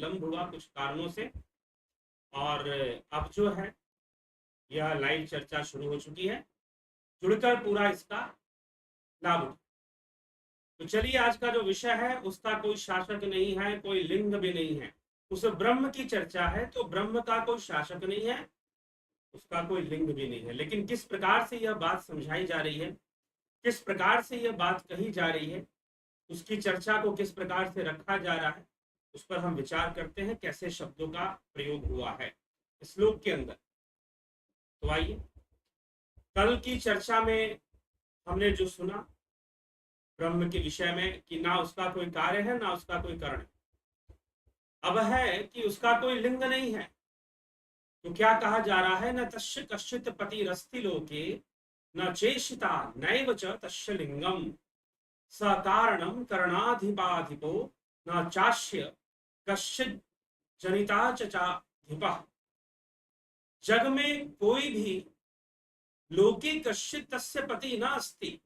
विलंब हुआ कुछ कारणों से, और अब जो है यह लाइव चर्चा शुरू हो चुकी है। जुड़कर पूरा इसका लाभ उठाएं। तो चलिए, आज का जो विषय है उसका कोई शासक नहीं है, कोई लिंग भी नहीं है। उस ब्रह्म की चर्चा है, तो ब्रह्म का कोई शासक नहीं है, उसका कोई लिंग भी नहीं है। लेकिन किस प्रकार से यह बात समझाई जा रही है, किस प्रकार से यह बात कही जा रही है, उसकी चर्चा को किस प्रकार से रखा जा रहा है, उस पर हम विचार करते हैं, कैसे शब्दों का प्रयोग हुआ है श्लोक के अंदर। तो आइए, कल की चर्चा में हमने जो सुना ब्रह्म के विषय में कि ना उसका कोई कार्य है ना उसका कोई कारण है, अब है कि उसका कोई लिंग नहीं है। तो क्या कहा जा रहा है, न तस्य कश्चित पतिरस्ति लोके न चेशिता नैव च तस्य लिंगम सकारणम करणाधिपाधिपो न चास्य कश्चित जनिता चाधिपः। जग में कोई भी लोके कश्चित तस्य पति न अस्ति,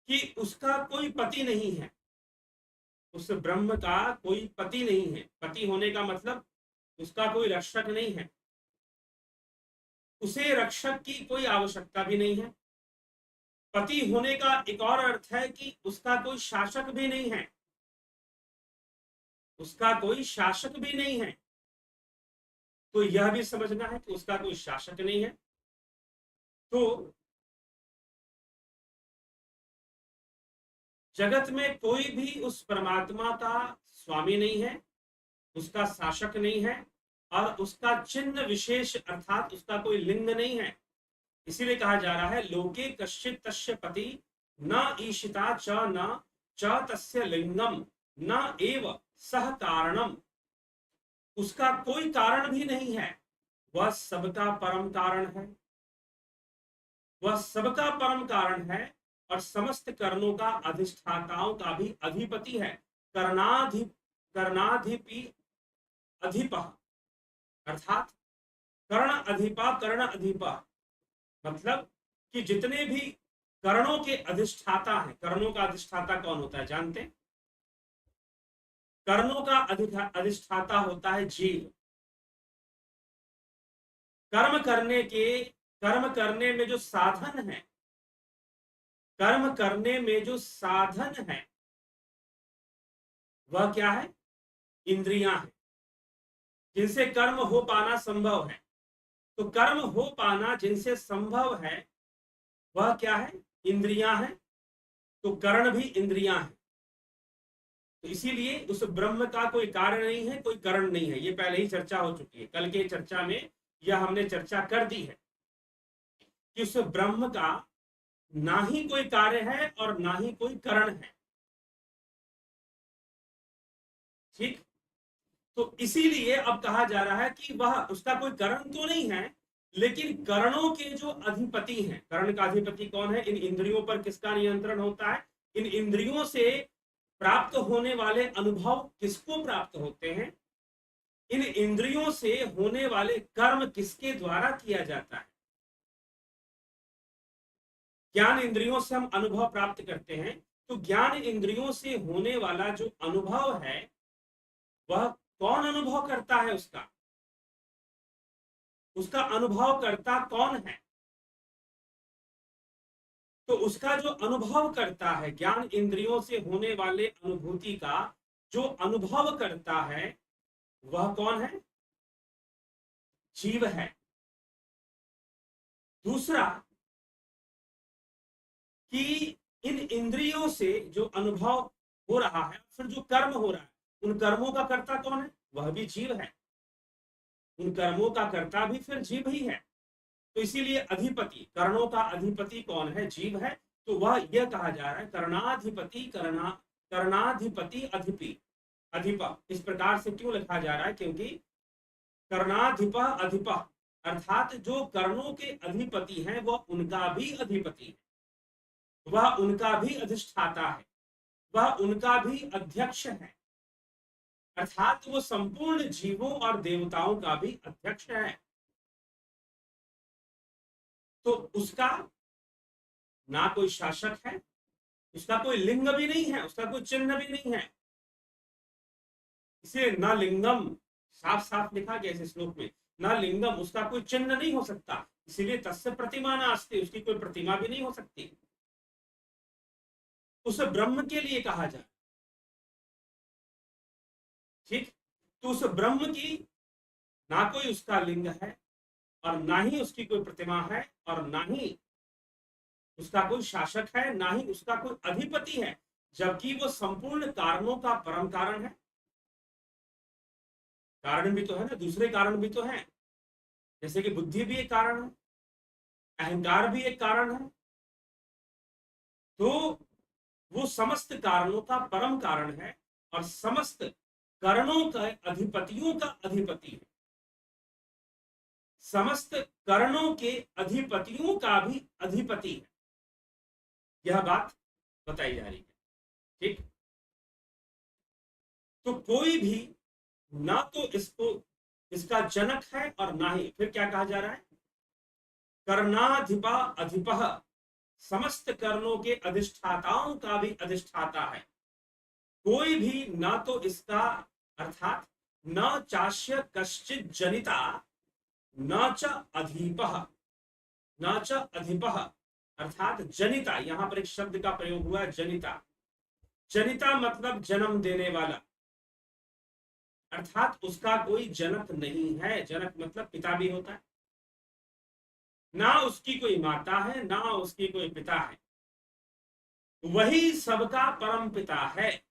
कि उसका कोई पति नहीं है, उस ब्रह्म का कोई पति नहीं है। पति होने का मतलब उसका कोई रक्षक नहीं है, उसे रक्षक की कोई आवश्यकता भी नहीं है। पति होने का एक और अर्थ है कि उसका कोई शासक भी नहीं है, उसका कोई शासक भी नहीं है। तो यह भी समझना है कि उसका कोई शासक नहीं है। तो जगत में कोई भी उस परमात्मा का स्वामी नहीं है, उसका शासक नहीं है, और उसका चिन्ह विशेष अर्थात उसका कोई लिंग नहीं है। इसीलिए कहा जा रहा है लोके कश्चित तस्य पति न ईशिता च न च तस्य लिंगम न एव सह कारणम। उसका कोई कारण भी नहीं है, वह सबका परम कारण है, वह सबका परम कारण है, और समस्त कर्णों का अधिष्ठाताओं का भी अधिपति है। कर्णाधिपी अधिप अर्थात कर्ण अधिपा कर्ण अधिपा, मतलब कि जितने भी कर्णों के अधिष्ठाता हैं। कर्णों का अधिष्ठाता कौन होता है जानते हैं? कर्णों का अधिष्ठाता होता है जीव। कर्म करने में जो साधन है, कर्म करने में जो साधन है वह क्या है? इंद्रियां हैं, जिनसे कर्म हो पाना संभव है। तो कर्म हो पाना जिनसे संभव है वह क्या है? इंद्रियां हैं। तो कर्ण भी इंद्रियां हैं। तो इसीलिए उस ब्रह्म का कोई कार्य नहीं है, कोई कर्ण नहीं है। ये पहले ही चर्चा हो चुकी है, कल के चर्चा में यह हमने चर्चा कर दी है कि उस ब्रह्म का ना ही कोई कार्य है और ना ही कोई कर्ण है। ठीक, तो इसीलिए अब कहा जा रहा है कि वह उसका कोई कर्ण तो नहीं है, लेकिन कर्णों के जो अधिपति हैं। कर्ण का अधिपति कौन है? इन इंद्रियों पर किसका नियंत्रण होता है? इन इंद्रियों से प्राप्त होने वाले अनुभव किसको प्राप्त होते हैं? इन इंद्रियों से होने वाले कर्म किसके द्वारा किया जाता है? ज्ञान इंद्रियों से हम अनुभव प्राप्त करते हैं। तो ज्ञान इंद्रियों से होने वाला जो अनुभव है वह कौन अनुभव करता है? उसका अनुभव करता कौन है? तो उसका जो अनुभव करता है, ज्ञान इंद्रियों से होने वाले अनुभूति का जो अनुभव करता है वह कौन है? जीव है। दूसरा कि इन इंद्रियों से जो अनुभव हो रहा है, फिर जो कर्म हो रहा है, उन कर्मों का कर्ता कौन है? वह भी जीव है। उन कर्मों का कर्ता भी फिर जीव ही है। तो इसीलिए अधिपति, कर्णों का अधिपति कौन है? जीव है। तो वह यह कहा जा रहा है कर्णाधिपति कर्णाधिपति अधिपि अधिपा। इस प्रकार से क्यों लिखा जा रहा है? क्योंकि कर्णाधिपा अधिपा अर्थात जो कर्णों के अधिपति हैं वह उनका भी अधिपति है, वह उनका भी अधिष्ठाता है, वह उनका भी अध्यक्ष है, अर्थात वो संपूर्ण जीवों और देवताओं का भी अध्यक्ष है। तो उसका ना कोई शासक है, उसका कोई लिंग भी नहीं है, उसका कोई चिन्ह भी नहीं है। इसे न लिंगम, साफ साफ लिखा गया इस श्लोक में, न लिंगम, उसका कोई चिन्ह नहीं हो सकता, इसीलिए तस्य प्रतिमा नास्ति, उसकी कोई प्रतिमा भी नहीं हो सकती। उस ब्रह्म के लिए कहा जाए, ठीक। तो उस ब्रह्म की ना कोई उसका लिंग है, और ना ही उसकी कोई प्रतिमा है, और ना ही उसका कोई शासक है, ना ही उसका कोई अधिपति है, जबकि वो संपूर्ण कारणों का परम कारण है। कारण भी तो है ना, दूसरे कारण भी तो है, जैसे कि बुद्धि भी एक कारण है, अहंकार भी एक कारण है। तो वो समस्त कारणों का परम कारण है, और समस्त करणों का अधिपतियों का अधिपति है, समस्त करणों के अधिपतियों का भी अधिपति है। यह बात बताई जा रही है, ठीक। तो कोई भी ना तो इसको इसका जनक है, और ना ही, फिर क्या कहा जा रहा है, कर्णाधिपा अधिपः, समस्त कर्णों के अधिष्ठाताओं का भी अधिष्ठाता है। कोई भी ना तो इसका, अर्थात न चास्य कश्चित जनिता न च अधिपः, न च अधिपः, अर्थात जनिता, यहां पर एक शब्द का प्रयोग हुआ है, जनिता। जनिता मतलब जन्म देने वाला, अर्थात उसका कोई जनक नहीं है। जनक मतलब पिता भी होता है, ना उसकी कोई माता है, ना उसकी कोई पिता है, वही सबका परम पिता है,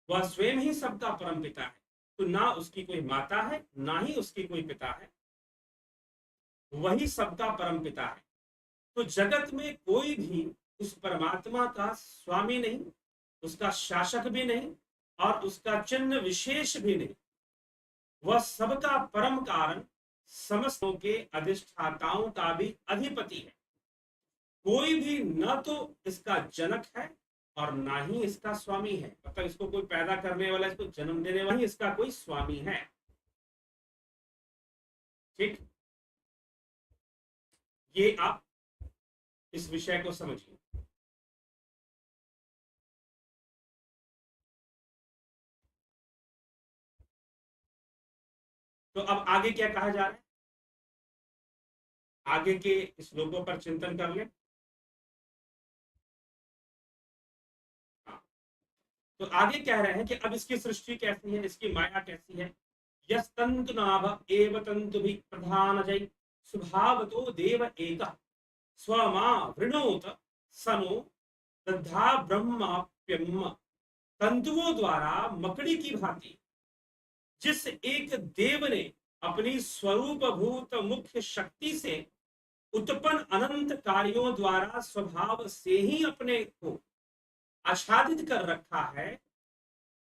वह स्वयं ही सबका परम पिता है। तो ना उसकी कोई माता है, ना ही उसकी कोई पिता है, वही सबका परम पिता है। तो जगत में कोई भी उस परमात्मा का स्वामी नहीं, उसका शासक भी नहीं, और उसका चिन्ह विशेष भी नहीं। वह सबका परम कारण, समस्तों के अधिष्ठाताओं का भी अधिपति है। कोई भी न तो इसका जनक है, और ना ही इसका स्वामी है, मतलब इसको कोई पैदा करने वाला, इसको जन्म देने वाला ही इसका कोई स्वामी है, ठीक। ये आप इस विषय को समझिए। तो अब आगे क्या कहा जा रहा है, आगे के श्लोकों पर चिंतन कर ले। तो आगे कह रहे हैं कि अब इसकी सृष्टि कैसी है, इसकी माया कैसी है। यस्तंतु नाभ एव तंतु भी प्रधान जय स्वभावतो देव एक स्वमा वृणोत सनो दद्धा ब्रह्माप्यम। तंतुओं द्वारा मकड़ी की भांति जिस एक देव ने अपनी स्वरूप भूत मुख्य शक्ति से उत्पन्न अनंत कार्यों द्वारा स्वभाव से ही अपने को आच्छादित कर रखा है,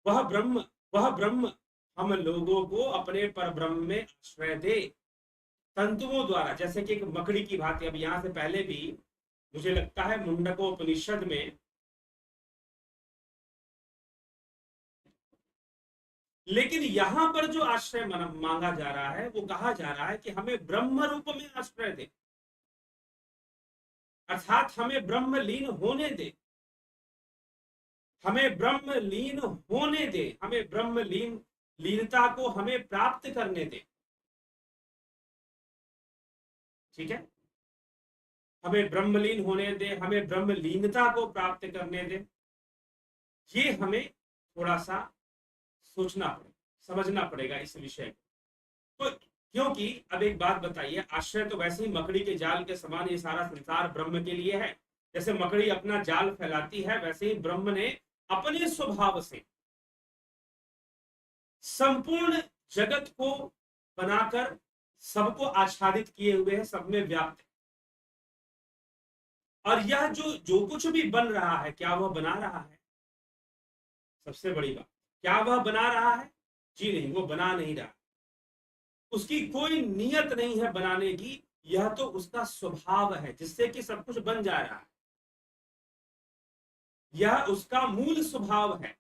वह ब्रह्म हम लोगों को अपने पर ब्रह्म में आश्रय दे। तंतुओं द्वारा, जैसे कि एक मकड़ी की भांति, अब यहां से पहले भी मुझे लगता है मुंडकोपनिषद में, लेकिन यहां पर जो आश्रय मांगा जा रहा है, वो कहा जा रहा है कि हमें ब्रह्म रूप में आश्रय दे, अर्थात हमें ब्रह्म लीन होने दे, हमें ब्रह्म लीन होने दे, हमें ब्रह्म लीनता को हमें प्राप्त करने दे, ठीक है। हमें ब्रह्मलीन होने दे, हमें ब्रह्म लीनता को प्राप्त करने दे। ये हमें थोड़ा सा सोचना पड़ेगा, समझना पड़ेगा इस विषय को। तो क्योंकि अब एक बात बताइए, आश्रय तो वैसे ही मकड़ी के जाल के समान ये सारा संसार ब्रह्म के लिए है। जैसे मकड़ी अपना जाल फैलाती है, वैसे ही ब्रह्म ने अपने स्वभाव से संपूर्ण जगत को बनाकर सबको आच्छादित किए हुए है, सब में व्याप्त है। और यह जो जो कुछ भी बन रहा है, क्या वह बना रहा है? सबसे बड़ी बात, क्या वह बना रहा है? जी नहीं, वो बना नहीं रहा, उसकी कोई नियत नहीं है बनाने की। यह तो उसका स्वभाव है जिससे कि सब कुछ बन जा रहा है, यह उसका मूल स्वभाव है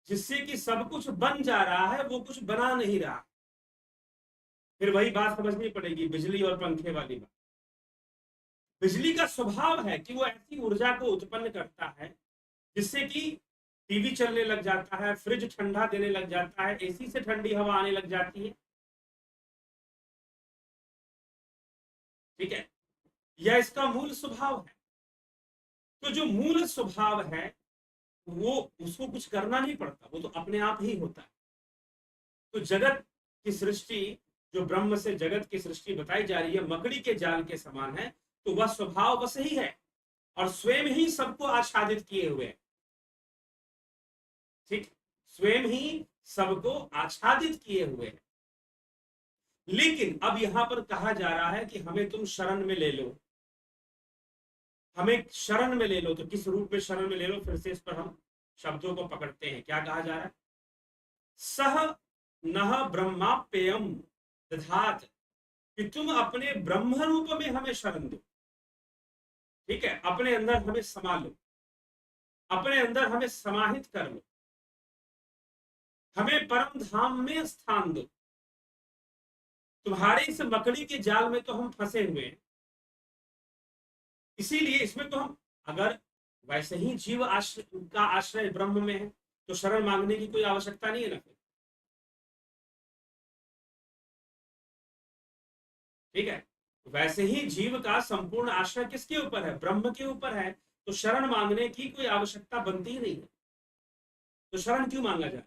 जिससे कि सब कुछ बन जा रहा है, वो कुछ बना नहीं रहा। फिर वही बात समझनी पड़ेगी, बिजली और पंखे वाली बात। बिजली का स्वभाव है कि वो ऐसी ऊर्जा को उत्पन्न करता है जिससे कि टीवी चलने लग जाता है, फ्रिज ठंडा देने लग जाता है, एसी से ठंडी हवा आने लग जाती है, ठीक है, यह इसका मूल स्वभाव है। तो जो मूल स्वभाव है वो, उसको कुछ करना नहीं पड़ता, वो तो अपने आप ही होता है। तो जगत की सृष्टि, जो ब्रह्म से जगत की सृष्टि बताई जा रही है, मकड़ी के जाल के समान है, तो वह स्वभाव बस ही है और स्वयं ही सबको आच्छादित किए हुए है, ठीक, स्वयं ही सबको आच्छादित किए हुए हैं। लेकिन अब यहां पर कहा जा रहा है कि हमें तुम शरण में ले लो, हमें शरण में ले लो। तो किस रूप में शरण में ले लो, फिर से इस पर हम शब्दों को पकड़ते हैं। क्या कहा जा रहा है? सह नह ब्रह्माप्ययम दधात, कि तुम अपने ब्रह्म रूप में हमें शरण दो, ठीक है, अपने अंदर हमें समा लो, अपने अंदर हमें समाहित कर लो, हमें परम धाम में स्थान दो। तुम्हारे इस मकड़ी के जाल में तो हम फंसे हुए हैं, इसीलिए इसमें तो हम, अगर वैसे ही जीव आश्रय का आश्रय ब्रह्म में है तो शरण मांगने की कोई आवश्यकता नहीं है ना, ठीक है। वैसे ही जीव का संपूर्ण आश्रय किसके ऊपर है? ब्रह्म के ऊपर है, तो शरण मांगने की कोई आवश्यकता बनती ही नहीं है। तो शरण क्यों मांगा जाए?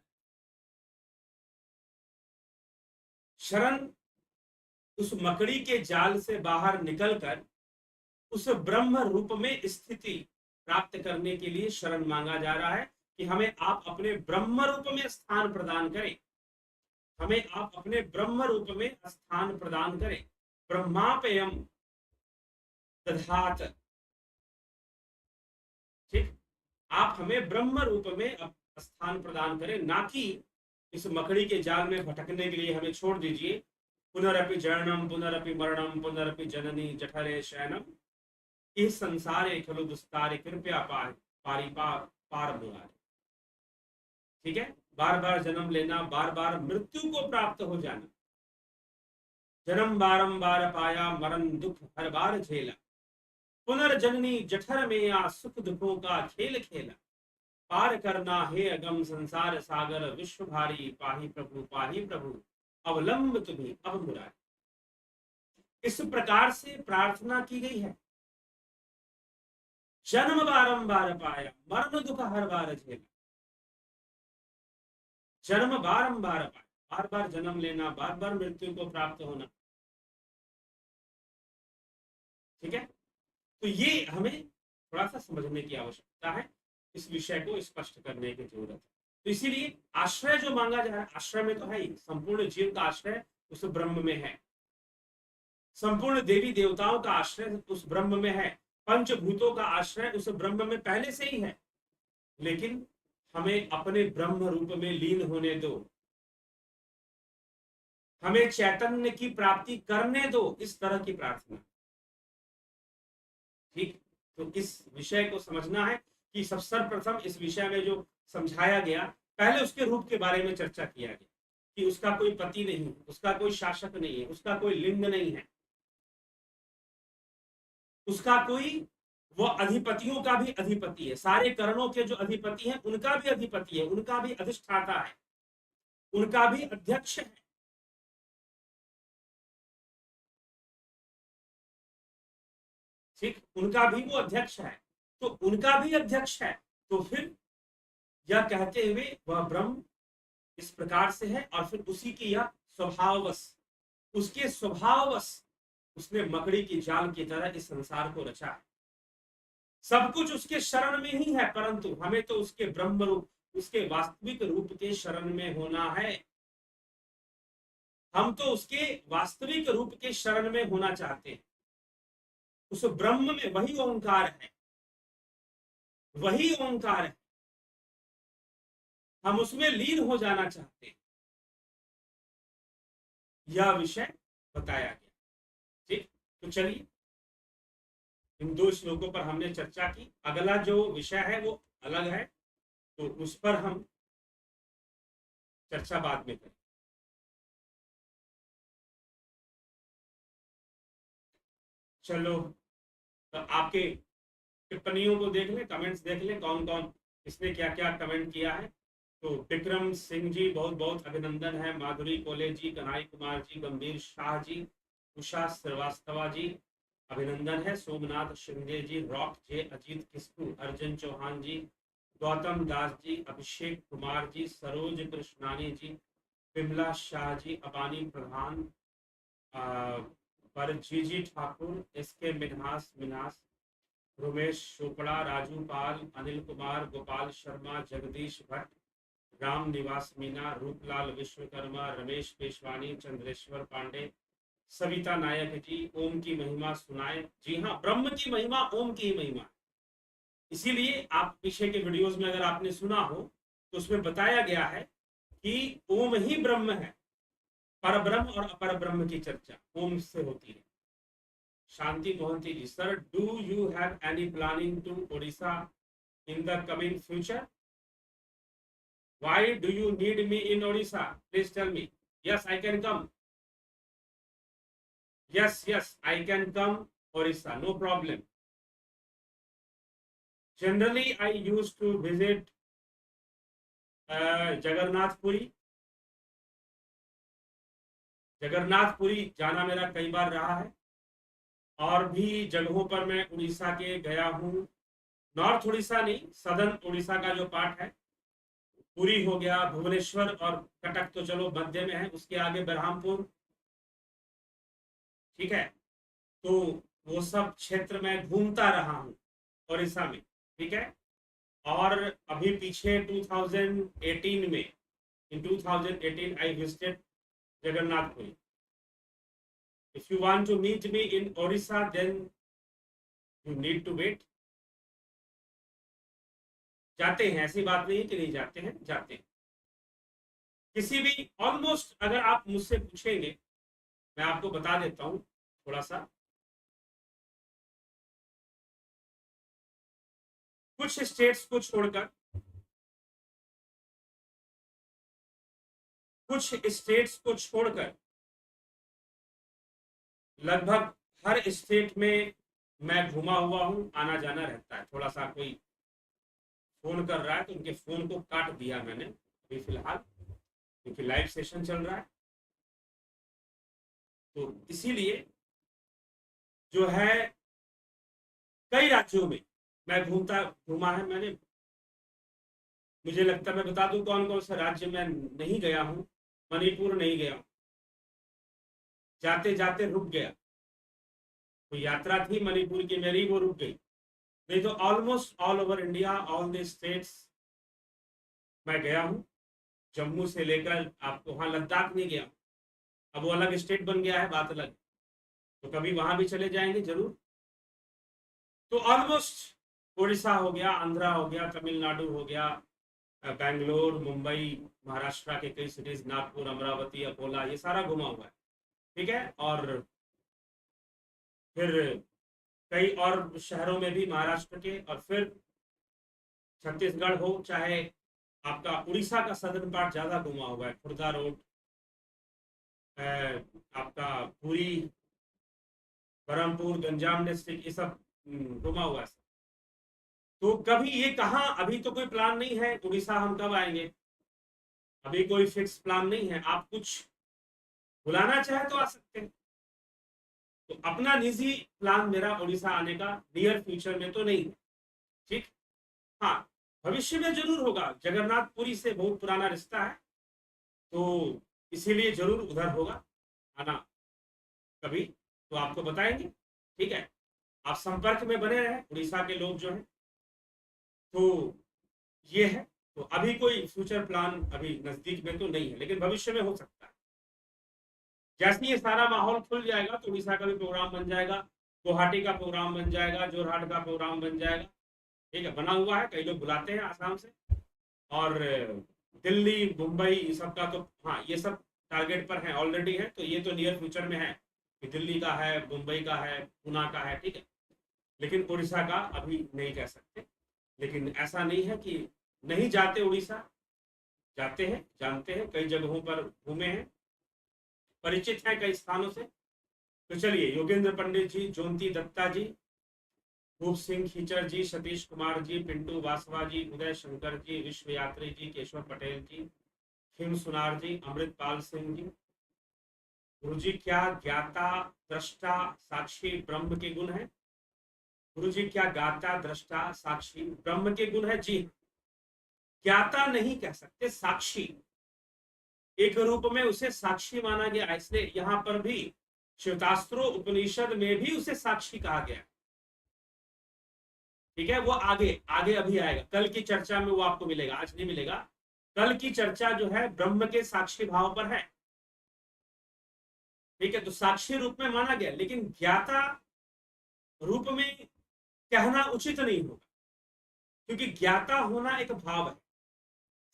शरण उस मकड़ी के जाल से बाहर निकलकर उस ब्रह्म रूप में स्थिति प्राप्त करने के लिए शरण मांगा जा रहा है, कि हमें आप अपने ब्रह्म रूप में स्थान प्रदान करें, हमें आप अपने ब्रह्म रूप में स्थान प्रदान करें। ब्रह्मापयम दधात, ठीक, आप हमें ब्रह्म रूप में स्थान प्रदान करें, ना कि इस मकड़ी के जाल में भटकने के लिए हमें छोड़ दीजिए। पुनरपि जरणम पुनरपि मरणम पुनरपि जननी जठरे शयनम, इस संसारे खलु दुस्तारे कृपया पार पारी पार पार मुरारे, ठीक है, बार बार जन्म लेना, बार बार मृत्यु को प्राप्त हो जाना, जन्म बारंबार पाया मरण दुख हर बार झेला, पुनर्जननी जठर में या सुख दुखों का खेल खेला, पार करना हे अगम संसार सागर विश्व भारी, पाही प्रभु अवलंब तुम्हें अब मुरारी। इस प्रकार से प्रार्थना की गई है। जन्म बारंबार पाया मरण दुख हर बार झेला, जन्म बारंबार पाया, बार बार जन्म लेना, बार बार मृत्यु को प्राप्त होना, ठीक है। तो ये हमें थोड़ा सा समझने की आवश्यकता है, इस विषय को स्पष्ट करने की जरूरत है। तो इसीलिए आश्रय जो मांगा जा रहा है, आश्रय में तो है ही, संपूर्ण जीव का आश्रय उस ब्रह्म में है, संपूर्ण देवी देवताओं का आश्रय उस ब्रह्म में है, पंचभूतों का आश्रय उस ब्रह्म में पहले से ही है। लेकिन हमें अपने ब्रह्म रूप में लीन होने दो, हमें चैतन्य की प्राप्ति करने दो, इस तरह की प्रार्थना, ठीक। तो इस विषय को समझना है कि सब सर्वप्रथम इस विषय में जो समझाया गया, पहले उसके रूप के बारे में चर्चा किया गया, कि उसका कोई पति नहीं, उसका कोई शासक नहीं है, उसका कोई लिंग नहीं है, उसका कोई, वो अधिपतियों का भी अधिपति है, सारे करणों के जो अधिपति हैं उनका भी अधिपति है, उनका भी अधिष्ठाता है, उनका भी अध्यक्ष है, ठीक, उनका भी वो अध्यक्ष है, तो उनका भी अध्यक्ष है। तो फिर यह कहते हुए वह ब्रह्म इस प्रकार से है, और फिर उसी की यह स्वभाववश, उसके स्वभाववश उसने मकड़ी की जाल की तरह इस संसार को रचा है। सब कुछ उसके शरण में ही है, परंतु हमें तो उसके ब्रह्म रूप, उसके वास्तविक रूप के शरण में होना है। हम तो उसके वास्तविक रूप के शरण में होना चाहते हैं। उस ब्रह्म में वही ओंकार है, वही ओंकार है, हम उसमें लीन हो जाना चाहते हैं। यह विषय बताया गया, ठीक। तो चलिए, इन दो श्लोकों पर हमने चर्चा की, अगला जो विषय है वो अलग है, तो उस पर हम चर्चा बाद में करें। चलो, तो आपके टिप्पणियों को देख लें, कमेंट्स देख लें, कौन कौन इसने क्या क्या कमेंट किया है। तो विक्रम सिंह जी बहुत बहुत अभिनंदन है, माधुरी कोले जी, कन्हई कुमार जी, गंभीर शाह जी, उषा श्रीवास्तवा जी अभिनंदन है, सोमनाथ शिंदे जी, रॉक जे, अजीत किस्कू, अर्जुन चौहान जी, गौतम दास जी, अभिषेक कुमार जी, सरोज कृष्णानी जी, विमला शाह जी, अबानी प्रधान, परजीजी ठाकुर, एस के मिन्हास मिन्हास, रोमेश चोपड़ा, राजू पाल, अनिल कुमार, गोपाल शर्मा, जगदीश भट्ट, राम निवास मीना, रूपलाल विश्वकर्मा, रमेश पेशवानी, चंद्रेश्वर पांडे, सविता नायक जी, ओम की महिमा सुनाए। जी हाँ, ब्रह्म की महिमा ओम की ही महिमा। इसीलिए आप पीछे के वीडियोस में अगर आपने सुना हो तो उसमें बताया गया है कि ओम ही ब्रह्म है, पर ब्रह्म और अपर ब्रह्म की चर्चा ओम से होती है। Shanti Mohanty ji, sir do you have any planning to Odisha in the coming future? Why do you need me in Odisha? Please tell me. Yes, I can come. Yes, yes, I can come Odisha. No problem. Generally, I used to visit Jagannathpuri. Jagannathpuri जाना मेरा कई बार रहा है, और भी जगहों पर मैं उड़ीसा के गया हूँ। नॉर्थ उड़ीसा नहीं, सदर्न उड़ीसा का जो पार्ट है, पुरी हो गया, भुवनेश्वर और कटक तो चलो मध्य में है, उसके आगे बरहामपुर, ठीक है। तो वो सब क्षेत्र में घूमता रहा हूँ उड़ीसा में, ठीक है। और अभी पीछे 2018 में, in 2018 I visited Jagannathpuri. If you want to meet me in Odisha then you need to wait. जाते हैं, ऐसी बात नहीं कि नहीं जाते हैं, जाते हैं। किसी भी ऑलमोस्ट अगर आप मुझसे पूछेंगे, मैं आपको बता देता हूं थोड़ा सा। कुछ स्टेट्स को छोड़कर, कुछ स्टेट्स को छोड़कर लगभग हर स्टेट में मैं घुमा हुआ हूं, आना जाना रहता है। थोड़ा सा कोई फोन कर रहा है तो उनके फोन को काट दिया मैंने अभी फिलहाल, क्योंकि लाइव सेशन चल रहा है। तो इसीलिए जो है कई राज्यों में मैं घूमा है मैंने। मुझे लगता है मैं बता दूं कौन कौन सा राज्य में नहीं गया हूं। मणिपुर नहीं गया, जाते जाते रुक गया। तो यात्रा थी मणिपुर की मेरी, वो रुक गई। नहीं तो almost all over India, all the states मैं गया हूँ। जम्मू से लेकर आपको वहां लद्दाख नहीं गया, अब वो अलग स्टेट बन गया है, बात अलग। तो कभी वहां भी चले जाएंगे जरूर। तो ऑलमोस्ट उड़ीसा हो गया, आंध्रा हो गया, तमिलनाडु हो गया, बेंगलोर, मुंबई, महाराष्ट्र के कई सिटीज, नागपुर, अमरावती, अकोला, ये सारा घुमा हुआ है, ठीक है। और फिर कई और शहरों में भी महाराष्ट्र के, और फिर छत्तीसगढ़ हो, चाहे आपका उड़ीसा का सदर्न पार्ट ज्यादा घुमा हुआ है, खुर्दा रोड, आपका पुरी, बरहमपुर, गंजाम डिस्ट्रिक्ट, ये सब घुमा हुआ है। तो कभी ये कहाँ, अभी तो कोई प्लान नहीं है उड़ीसा हम कब आएंगे, अभी कोई फिक्स प्लान नहीं है। आप कुछ बुलाना चाहे तो आ सकते हैं। तो अपना निजी प्लान मेरा उड़ीसा आने का नियर फ्यूचर में तो नहीं है, ठीक। हाँ, भविष्य में जरूर होगा। जगन्नाथपुरी से बहुत पुराना रिश्ता है, तो इसीलिए जरूर उधर होगा आना कभी, तो आपको बताएंगे, ठीक है। आप संपर्क में बने रहे उड़ीसा के लोग जो हैं। तो ये है। तो अभी कोई फ्यूचर प्लान अभी नजदीक में तो नहीं है, लेकिन भविष्य में हो सकता है। जैसे ये सारा माहौल खुल जाएगा तो उड़ीसा का भी प्रोग्राम बन जाएगा, गुवाहाटी का प्रोग्राम बन जाएगा, जोरहाट का प्रोग्राम बन जाएगा, ठीक है। बना हुआ है, कई लोग बुलाते हैं आसाम से। और दिल्ली, मुंबई, ये सब का तो हाँ, ये सब टारगेट पर है, ऑलरेडी है। तो ये तो नियर फ्यूचर में है कि दिल्ली का है, मुंबई का है, पुणे का है, ठीक है। लेकिन उड़ीसा का अभी नहीं कह सकते। लेकिन ऐसा नहीं है कि नहीं जाते उड़ीसा, जाते हैं, जानते हैं, कई जगहों पर घूमे हैं, परिचित हैं कई स्थानों से। तो चलिए, योगेंद्र पंडित जी, ज्योति दत्ता जी, रूप सिंह खीचर जी, सतीश कुमार जी, पिंटू वासवा जी, उदय शंकर जी, विश्व यात्री जी, केशव पटेल जी, खिम सुनार जी, अमृतपाल सिंह जी। गुरु जी क्या ज्ञाता दृष्टा साक्षी ब्रह्म के गुण है? गुरु जी क्या ज्ञाता दृष्टा साक्षी ब्रह्म के गुण है? जी, ज्ञाता नहीं कह सकते, साक्षी। एक रूप में उसे साक्षी माना गया, इसलिए यहां पर भी श्वेतास्त्रो उपनिषद में भी उसे साक्षी कहा गया। ठीक है, वो आगे आगे अभी आएगा, कल की चर्चा में वो आपको मिलेगा, आज नहीं मिलेगा। कल की चर्चा जो है ब्रह्म के साक्षी भाव पर है। ठीक है, तो साक्षी रूप में माना गया, लेकिन ज्ञाता रूप में कहना उचित नहीं होगा, क्योंकि ज्ञाता होना एक भाव है,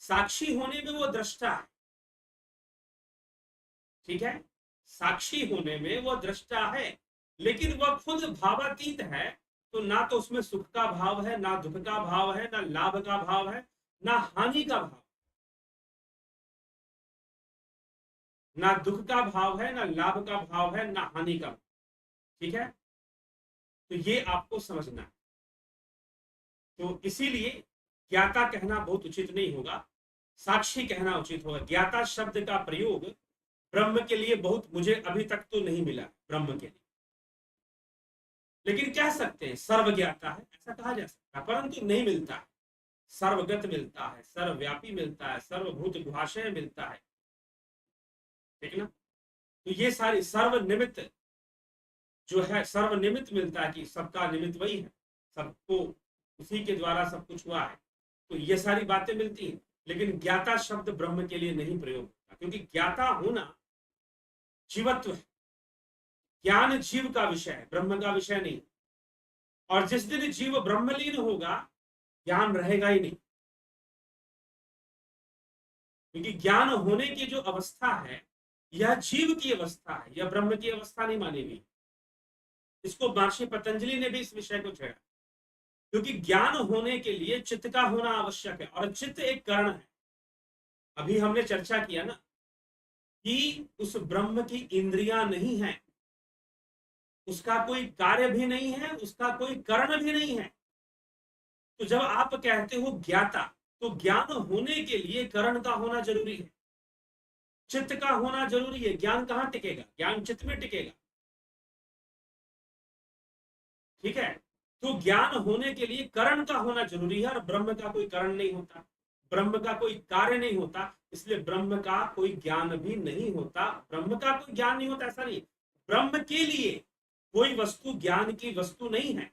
साक्षी होने में वो दृष्टा है। ठीक है, साक्षी होने में वो दृष्टा है, लेकिन वह खुद भावातीत है। तो ना तो उसमें सुख का भाव है, ना दुख का भाव है, ना लाभ का भाव है, ना हानि का भाव, ना दुख का भाव है, ना लाभ का भाव है, ना हानि का भाव। ठीक है, तो ये आपको समझना है। तो इसीलिए ज्ञाता कहना बहुत उचित नहीं होगा, साक्षी कहना उचित होगा। ज्ञाता शब्द का प्रयोग ब्रह्म के लिए बहुत, मुझे अभी तक तो नहीं मिला ब्रह्म के लिए, लेकिन कह सकते हैं सर्वज्ञाता है, ऐसा कहा जा सकता है, परंतु नहीं मिलता है। सर्वगत मिलता है, सर्वव्यापी मिलता है, सर्वभूत गुहाशय मिलता है। ठीक ना, तो ये सारी सर्वनिमित्त जो है, सर्वनिमित्त मिलता है कि सबका निमित्त वही है, सबको उसी के द्वारा सब कुछ हुआ है। तो ये सारी बातें मिलती हैं, लेकिन ज्ञाता शब्द ब्रह्म के लिए नहीं प्रयोग होता, क्योंकि ज्ञाता होना जीवत्व है। ज्ञान जीव का विषय है, ब्रह्म का विषय नहीं। और जिस दिन जीव ब्रह्मलीन होगा, ज्ञान रहेगा ही नहीं, क्योंकि ज्ञान होने की जो अवस्था है यह जीव की अवस्था है, यह ब्रह्म की अवस्था नहीं मानी गई। इसको महर्षि पतंजलि ने भी इस विषय को छेड़ा, क्योंकि ज्ञान होने के लिए चित्त का होना आवश्यक है, और चित्त एक कारण है। अभी हमने चर्चा किया ना कि उस ब्रह्म की इंद्रियां नहीं है, उसका कोई कार्य भी नहीं है, उसका कोई करण भी नहीं है। तो जब आप कहते हो ज्ञाता, तो ज्ञान होने के लिए करण का होना जरूरी है, चित्त का होना जरूरी है। ज्ञान कहां टिकेगा? ज्ञान चित्त में टिकेगा। ठीक है, तो ज्ञान होने के लिए करण का होना जरूरी है, और ब्रह्म का कोई करण नहीं होता, ब्रह्म का कोई कार्य नहीं होता, इसलिए ब्रह्म का कोई ज्ञान भी नहीं होता। ब्रह्म का कोई ज्ञान नहीं होता ऐसा नहीं, ब्रह्म के लिए कोई वस्तु ज्ञान की वस्तु नहीं है।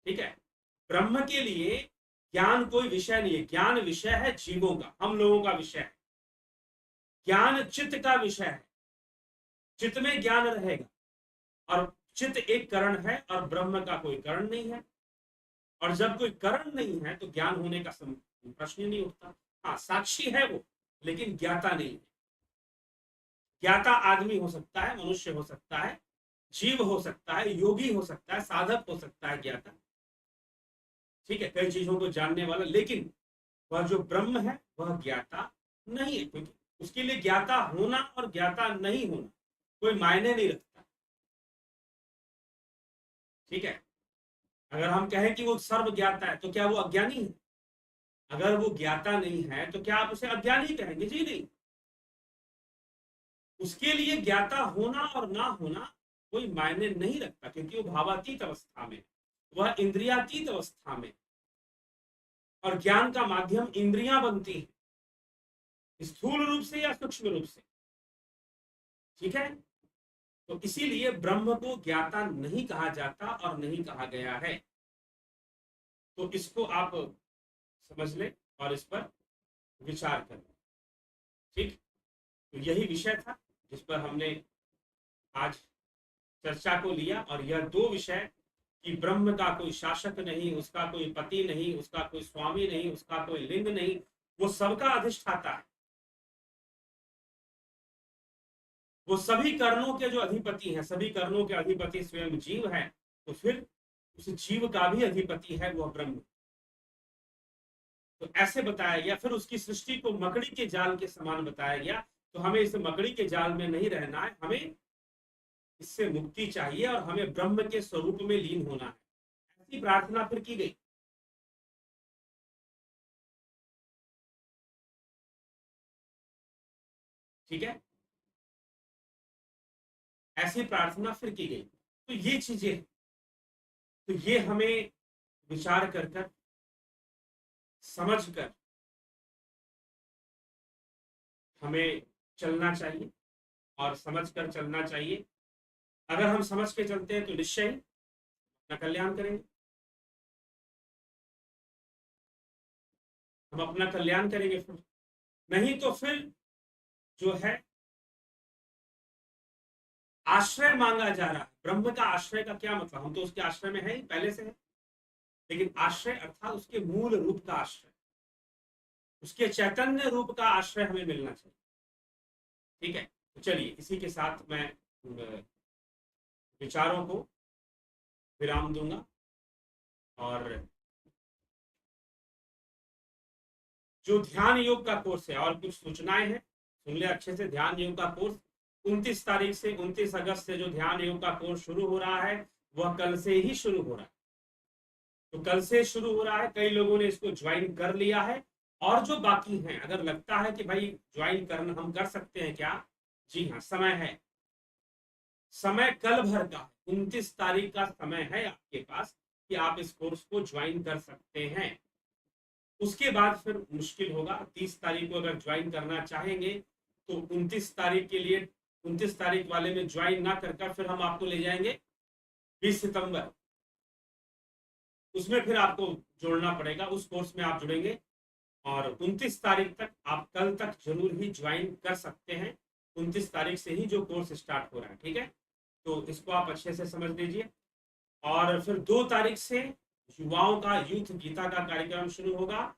ठीक है, ब्रह्म के लिए ज्ञान कोई विषय नहीं है, ज्ञान विषय है जीवों का, हम लोगों का विषय है। ज्ञान चित्त का विषय है, चित्त में ज्ञान रहेगा, और चित्त एक करण है, और ब्रह्म का कोई करण नहीं है। और जब कोई करण नहीं है तो ज्ञान होने का प्रश्न ही नहीं उठता। हाँ, साक्षी है वो, लेकिन ज्ञाता नहीं है। ज्ञाता आदमी हो सकता है, मनुष्य हो सकता है, जीव हो सकता है, योगी हो सकता है, साधक हो सकता है ज्ञाता। ठीक है, कई चीजों को जानने वाला, लेकिन वह जो ब्रह्म है वह ज्ञाता नहीं है, क्योंकि उसके लिए ज्ञाता होना और ज्ञाता नहीं होना कोई मायने नहीं रखता। ठीक है, अगर हम कहें कि वो सर्व ज्ञाता है, तो क्या वो अज्ञानी है? अगर वो ज्ञाता नहीं है तो क्या आप उसे अज्ञानी कहेंगे? जी नहीं। उसके लिए ज्ञाता होना और ना होना कोई मायने नहीं रखता, क्योंकि वो भावातीत अवस्था में, वह इंद्रियातीत अवस्था में, और ज्ञान का माध्यम इंद्रियां बनती हैं, स्थूल रूप से या सूक्ष्म रूप से। ठीक है, तो इसीलिए ब्रह्म को ज्ञाता नहीं कहा जाता और नहीं कहा गया है। तो इसको आप समझ लें और इस पर विचार करें। ठीक, तो यही विषय था जिस पर हमने आज चर्चा को लिया, और यह दो विषय कि ब्रह्म का कोई शासक नहीं, उसका कोई पति नहीं, उसका कोई स्वामी नहीं, उसका कोई लिंग नहीं, वो सबका अधिष्ठाता है, वो सभी कर्णों के जो अधिपति हैं, सभी कर्णों के अधिपति स्वयं जीव है, तो फिर उस जीव का भी अधिपति है वह ब्रह्म। तो ऐसे बताया गया, फिर उसकी सृष्टि को मकड़ी के जाल के समान बताया गया। तो हमें इस मकड़ी के जाल में नहीं रहना है, हमें इससे मुक्ति चाहिए और हमें ब्रह्म के स्वरूप में लीन होना है। ऐसी प्रार्थना फिर की गई। ठीक है, ऐसी प्रार्थना फिर की गई। तो ये चीजें, तो ये हमें विचार कर कर, समझ कर हमें चलना चाहिए और समझ कर चलना चाहिए। अगर हम समझ के चलते हैं तो निश्चय ही अपना कल्याण करेंगे, हम अपना कल्याण करेंगे। फिर नहीं तो फिर जो है आश्रय मांगा जा रहा है। ब्रह्म का आश्रय का क्या मतलब, हम तो उसके आश्रय में है ही, पहले से है। लेकिन आश्रय अर्थात उसके मूल रूप का आश्रय, उसके चैतन्य रूप का आश्रय हमें मिलना चाहिए। ठीक है, तो चलिए इसी के साथ मैं विचारों को विराम दूंगा। और जो ध्यान योग का कोर्स है, और कुछ सूचनाएं हैं, सुन ले अच्छे से। ध्यान योग का कोर्स 29 तारीख से 29 अगस्त से जो ध्यान योग का कोर्स शुरू हो रहा है, वह कल से ही शुरू हो रहा है। तो कल से शुरू हो रहा है, कई लोगों ने इसको ज्वाइन कर लिया है। और जो बाकी हैं, अगर लगता है कि भाई ज्वाइन करना हम कर सकते हैं क्या, जी हाँ, समय है। समय कल भर का, 29 तारीख का समय है आपके पास कि आप इस कोर्स को ज्वाइन कर सकते हैं। उसके बाद फिर मुश्किल होगा। 30 तारीख को अगर ज्वाइन करना चाहेंगे तो 29 तारीख के लिए, 29 तारीख वाले में ज्वाइन ना कर फिर हम आपको ले जाएंगे 20 सितंबर, उसमें फिर आपको जोड़ना पड़ेगा, उस कोर्स में आप जुड़ेंगे। और 29 तारीख तक, आप कल तक जरूर ही ज्वाइन कर सकते हैं। 29 तारीख से ही जो कोर्स स्टार्ट हो रहा है। ठीक है, तो इसको आप अच्छे से समझ लीजिए। और फिर 2 तारीख से युवाओं का यूथ गीता का कार्यक्रम शुरू होगा।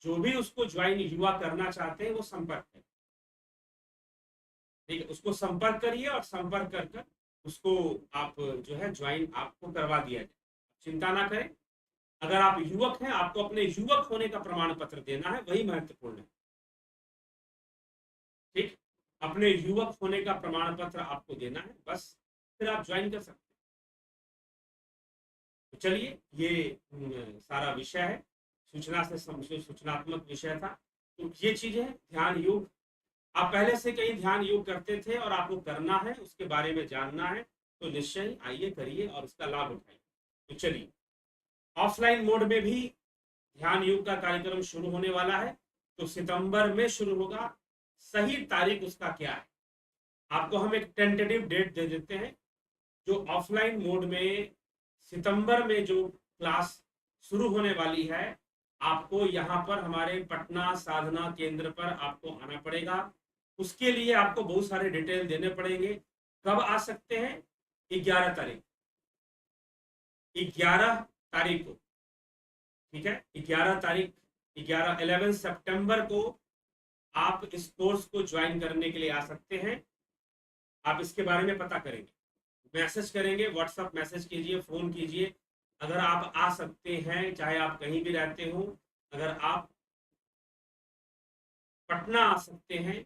जो भी उसको ज्वाइन युवा करना चाहते हैं वो संपर्क करें। ठीक है, उसको संपर्क करिए और संपर्क कर कर उसको आप जो है ज्वाइन आपको करवा दिया जाए। चिंता ना करें। अगर आप युवक हैं, आपको अपने युवक होने का प्रमाण पत्र देना है, वही महत्वपूर्ण है। ठीक, अपने युवक होने का प्रमाण पत्र आपको देना है, बस फिर आप ज्वाइन कर सकते हैं। तो चलिए, ये सारा विषय है, सूचना से सूचनात्मक विषय था। तो ये चीजें हैं, ध्यान योग। आप पहले से कहीं ध्यान योग करते थे और आपको करना है, उसके बारे में जानना है, तो निश्चय आइए, करिए और उसका लाभ उठाइए। तो चलिए, ऑफलाइन मोड में भी ध्यान योग का कार्यक्रम शुरू होने वाला है। तो सितंबर में शुरू होगा। सही तारीख उसका क्या है, आपको हम एक टेंटेटिव डेट दे देते हैं। जो ऑफलाइन मोड में सितंबर में जो क्लास शुरू होने वाली है, आपको यहाँ पर हमारे पटना साधना केंद्र पर आपको आना पड़ेगा। उसके लिए आपको बहुत सारे डिटेल देने पड़ेंगे। कब आ सकते हैं? 11 तारीख, 11 तारीख को। ठीक है, 11 तारीख, 11 सितंबर को आप इस कोर्स को ज्वाइन करने के लिए आ सकते हैं। आप इसके बारे में पता करेंगे, मैसेज करेंगे, व्हाट्सएप मैसेज कीजिए, फोन कीजिए। अगर आप आ सकते हैं, चाहे आप कहीं भी रहते हो, अगर आप पटना आ सकते हैं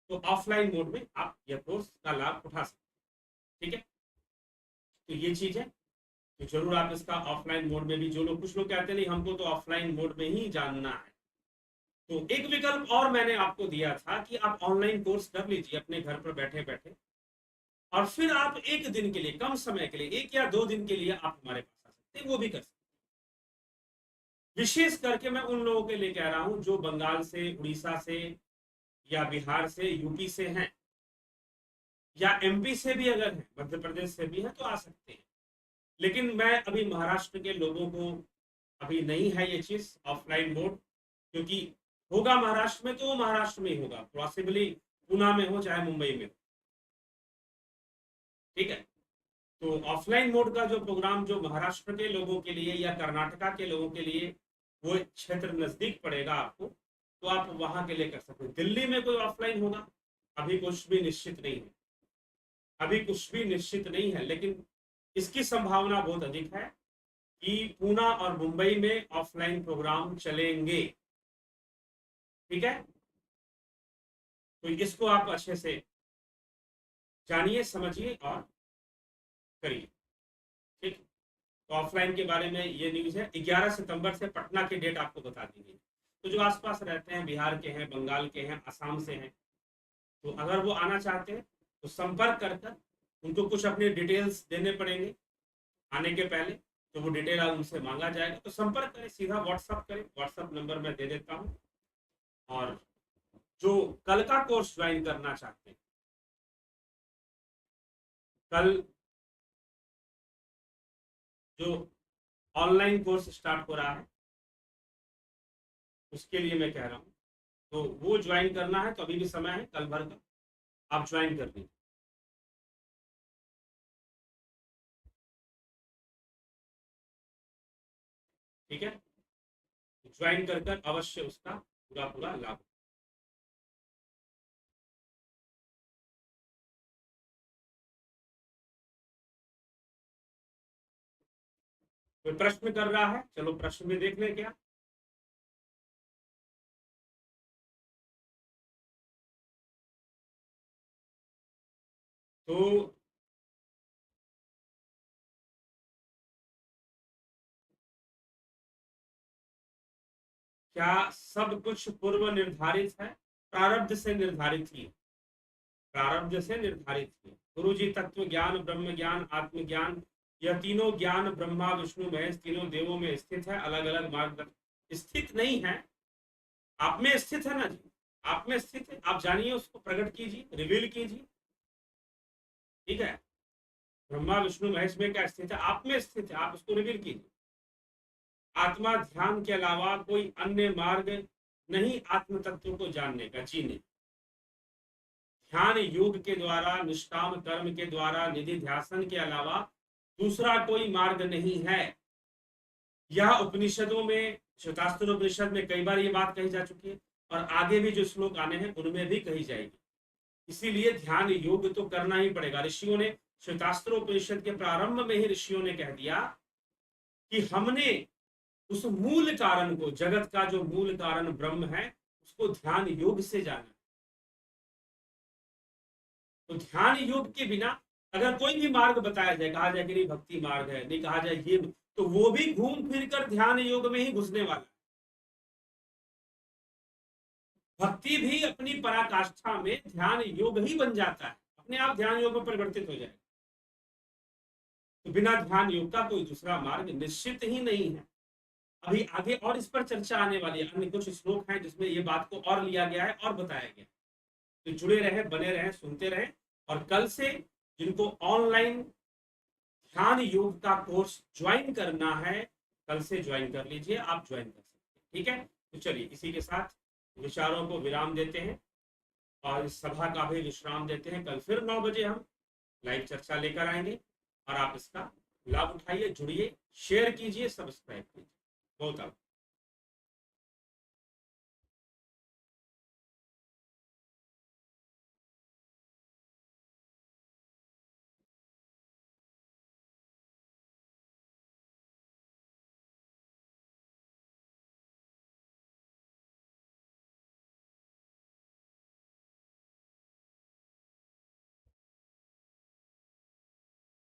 तो ऑफलाइन मोड में आप यह कोर्स का लाभ उठा सकते हैं। ठीक है, तो ये चीज है। तो जरूर आप इसका ऑफलाइन मोड में भी, जो लोग, कुछ लोग कहते हैं नहीं हमको तो ऑफलाइन मोड में ही जानना है, तो एक विकल्प और मैंने आपको दिया था कि आप ऑनलाइन कोर्स कर लीजिए अपने घर पर बैठे बैठे। और फिर आप एक दिन के लिए, कम समय के लिए, 1 या 2 दिन के लिए आप हमारे पास आ सकते हैं, वो भी कर सकते हैं। विशेष करके मैं उन लोगों के लिए कह रहा हूं जो बंगाल से, उड़ीसा से, या बिहार से, यूपी से हैं, या एमपी से भी अगर हैं, मध्य प्रदेश से भी हैं, तो आ सकते हैं। लेकिन मैं अभी महाराष्ट्र के लोगों को, अभी नहीं है ये चीज ऑफलाइन मोड, क्योंकि होगा महाराष्ट्र में तो वो महाराष्ट्र में ही होगा, पॉसिबली पुणे में हो चाहे मुंबई में हो। ठीक है, तो ऑफलाइन मोड का जो प्रोग्राम जो महाराष्ट्र के लोगों के लिए या कर्नाटका के लोगों के लिए, वो क्षेत्र नजदीक पड़ेगा आपको, तो आप वहां के लिए कर सकते हैं। दिल्ली में कोई ऑफलाइन होगा, अभी कुछ भी निश्चित नहीं है, अभी कुछ भी निश्चित नहीं है, लेकिन इसकी संभावना बहुत अधिक है कि पूना और मुंबई में ऑफलाइन प्रोग्राम चलेंगे। ठीक है, तो इसको आप अच्छे से जानिए, समझिए और करिए। ठीक, तो ऑफलाइन के बारे में ये न्यूज़ है। 11 सितंबर से पटना की डेट आपको बता दी गई। तो जो आसपास रहते हैं, बिहार के हैं, बंगाल के हैं, असम से हैं, तो अगर वो आना चाहते हैं तो संपर्क कर कर उनको कुछ अपने डिटेल्स देने पड़ेंगे आने के पहले। तो वो डिटेल उनसे मांगा जाएगा, तो संपर्क करें, सीधा व्हाट्सअप करें। व्हाट्सअप नंबर मैं दे देता हूँ। और जो कल का कोर्स ज्वाइन करना चाहते हैं, कल जो ऑनलाइन कोर्स स्टार्ट हो रहा है उसके लिए मैं कह रहा हूँ, तो वो ज्वाइन करना है तो अभी भी समय है, कल भर का आप ज्वाइन कर लीजिए। ठीक है, ज्वाइन कर कर अवश्य उसका पूरा पूरा लाभ। कोई प्रश्न कर रहा है? चलो प्रश्न भी देख लें क्या। तो क्या सब कुछ पूर्व निर्धारित है? प्रारब्ध से निर्धारित ही, प्रारब्ध से निर्धारित ही। गुरु जी तत्व ज्ञान, ब्रह्म ज्ञान, आत्मज्ञान, यह तीनों ज्ञान ब्रह्मा विष्णु महेश तीनों देवों में स्थित है। अलग अलग मार्ग स्थित नहीं है, आप में स्थित है ना जी, आप में स्थित है। आप जानिए, उसको प्रकट कीजिए, रिवील कीजिए। ठीक है, ब्रह्मा विष्णु महेश में क्या स्थित है? आप में स्थित है, आप उसको रिवील कीजिए। आत्मा ध्यान के अलावा कोई अन्य मार्ग नहीं आत्म तत्व को जानने का, जीने। ध्यान योग के द्वारा, निष्काम कर्म के द्वारा, निधि ध्यासन के अलावा दूसरा कोई मार्ग नहीं है। यह उपनिषदों में, श्वेतास्त्र उपनिषद में कई बार ये बात कही जा चुकी है, और आगे भी जो श्लोक आने हैं उनमें भी कही जाएगी। इसीलिए ध्यान योग तो करना ही पड़ेगा। ऋषियों ने, श्वेतास्त्र उपनिषद के प्रारंभ में ही ऋषियों ने कह दिया कि हमने उस मूल कारण को, जगत का जो मूल कारण ब्रह्म है, उसको ध्यान योग से जाना। तो ध्यान योग के बिना अगर कोई भी मार्ग बताया जाए, कहा जाए कि नहीं भक्ति मार्ग है, नहीं कहा जाए ये, तो वो भी घूम फिर कर ध्यान योग में ही घुसने वाला है। भक्ति भी अपनी पराकाष्ठा में ध्यान योग ही बन जाता है, अपने आप ध्यान योग में परिवर्तित हो जाएगा। तो बिना ध्यान योग का कोई दूसरा मार्ग निश्चित ही नहीं है। अभी आगे और इस पर चर्चा आने वाली है, अन्य कुछ श्लोक हैं जिसमें ये बात को और लिया गया है और बताया गया। तो जुड़े रहे, बने रहे, सुनते रहे। और कल से जिनको ऑनलाइन ध्यान योग का कोर्स ज्वाइन करना है, कल से ज्वाइन कर लीजिए, आप ज्वाइन कर सकते हैं। ठीक है, तो चलिए इसी के साथ विचारों को विराम देते हैं और इस सभा का भी विश्राम देते हैं। कल फिर 9 बजे हम लाइव चर्चा लेकर आएंगे और आप इसका लाभ उठाइए, जुड़िए, शेयर कीजिए, सब्सक्राइब कीजिए। बहुत